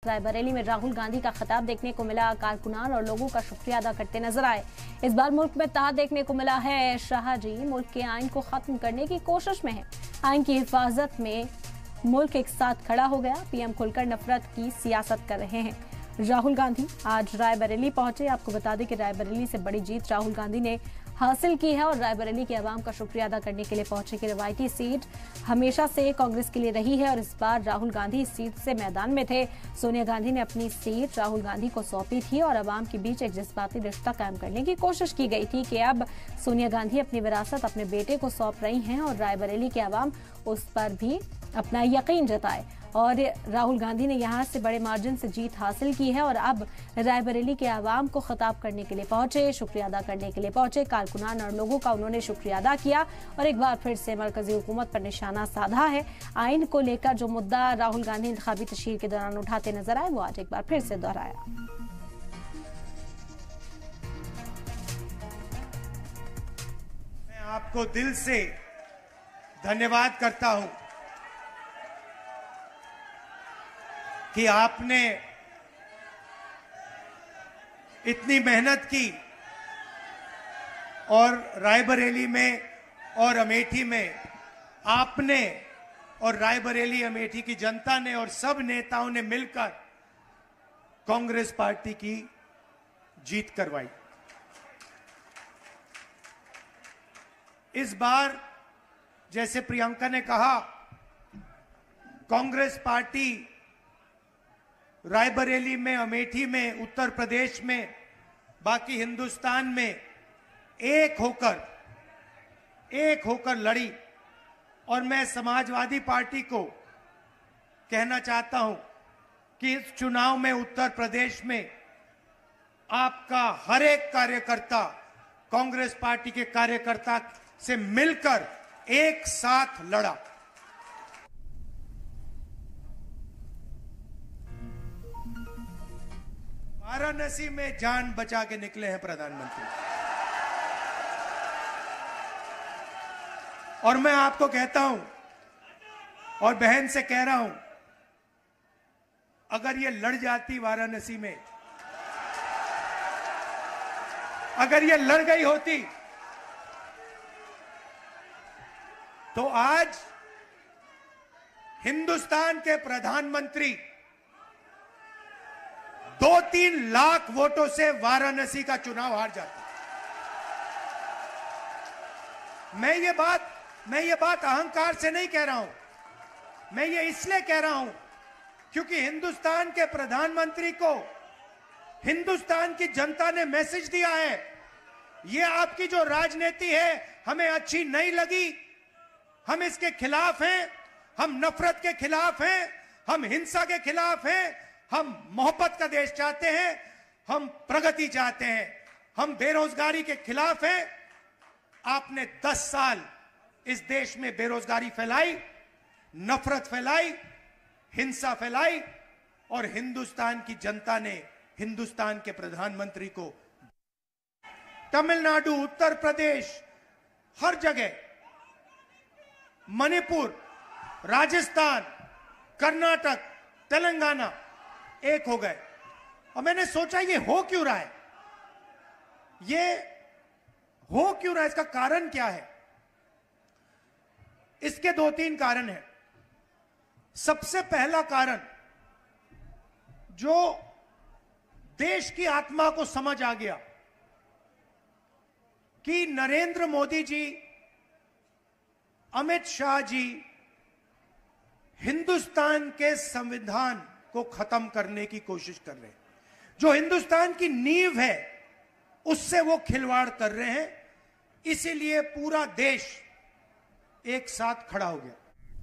रायबरेली में राहुल गांधी का खिताब देखने को मिला। कारकुनान और लोगों का शुक्रिया अदा करते नजर आए। इस बार मुल्क में इत्तेहाद देखने को मिला है। शाह जी मुल्क के आइन को खत्म करने की कोशिश में है। आइन की हिफाजत में मुल्क एक साथ खड़ा हो गया। पीएम खुलकर नफरत की सियासत कर रहे हैं। राहुल गांधी आज रायबरेली पहुंचे। आपको बता दें कि रायबरेली से बड़ी जीत राहुल गांधी ने हासिल की है और रायबरेली के अवाम का शुक्रिया अदा करने के लिए पहुंचे कि रवायती सीट हमेशा से कांग्रेस के लिए रही है और इस बार राहुल गांधी इस सीट से मैदान में थे। सोनिया गांधी ने अपनी सीट राहुल गांधी को सौंपी थी और अवाम के बीच एक जज्बाती रिश्ता कायम करने की कोशिश की गई थी कि अब सोनिया गांधी अपनी विरासत अपने बेटे को सौंप रही हैं और रायबरेली के अवाम उस पर भी अपना यकीन जताए। और राहुल गांधी ने यहां से बड़े मार्जिन से जीत हासिल की है और अब रायबरेली के अवाम को खिताब करने के लिए पहुंचे, शुक्रिया अदा करने के लिए पहुंचे। कारकुनान और लोगों का उन्होंने शुक्रिया अदा किया और एक बार फिर से मरकजी हुकूमत पर निशाना साधा है। आइन को लेकर जो मुद्दा राहुल गांधी इंतखाबी तशहीर के दौरान उठाते नजर आए वो आज एक बार फिर से दोहराया। मैं आपको दिल से धन्यवाद करता हूं कि आपने इतनी मेहनत की और रायबरेली में और अमेठी में आपने और रायबरेली अमेठी की जनता ने और सब नेताओं ने मिलकर कांग्रेस पार्टी की जीत करवाई। इस बार जैसे प्रियंका ने कहा, कांग्रेस पार्टी रायबरेली में, अमेठी में, उत्तर प्रदेश में, बाकी हिंदुस्तान में एक होकर लड़ी। और मैं समाजवादी पार्टी को कहना चाहता हूं कि इस चुनाव में उत्तर प्रदेश में आपका हर एक कार्यकर्ता कांग्रेस पार्टी के कार्यकर्ता से मिलकर एक साथ लड़ा। वाराणसी में जान बचा के निकले हैं प्रधानमंत्री। और मैं आपको कहता हूं और बहन से कह रहा हूं, अगर ये लड़ जाती वाराणसी में, अगर ये लड़ गई होती तो आज हिंदुस्तान के प्रधानमंत्री 2-3 लाख वोटों से वाराणसी का चुनाव हार जाते। मैं ये बात अहंकार से नहीं कह रहा हूं, मैं ये इसलिए कह रहा हूं क्योंकि हिंदुस्तान के प्रधानमंत्री को हिंदुस्तान की जनता ने मैसेज दिया है, ये आपकी जो राजनीति है हमें अच्छी नहीं लगी, हम इसके खिलाफ हैं, हम नफरत के खिलाफ हैं, हम हिंसा के खिलाफ हैं, हम मोहब्बत का देश चाहते हैं, हम प्रगति चाहते हैं, हम बेरोजगारी के खिलाफ हैं। आपने 10 साल इस देश में बेरोजगारी फैलाई, नफरत फैलाई, हिंसा फैलाई और हिंदुस्तान की जनता ने हिंदुस्तान के प्रधानमंत्री को तमिलनाडु, उत्तर प्रदेश, हर जगह, मणिपुर, राजस्थान, कर्नाटक, तेलंगाना एक हो गए। और मैंने सोचा ये हो क्यों रहा है, ये हो क्यों रहा है, इसका कारण क्या है? इसके 2-3 कारण हैं। सबसे पहला कारण, जो देश की आत्मा को समझ आ गया कि नरेंद्र मोदी जी, अमित शाह जी हिंदुस्तान के संविधान को खत्म करने की कोशिश कर रहे हैं। जो हिंदुस्तान की नींव है उससे वो खिलवाड़ कर रहे हैं। इसीलिए पूरा देश एक साथ खड़ा हो गया।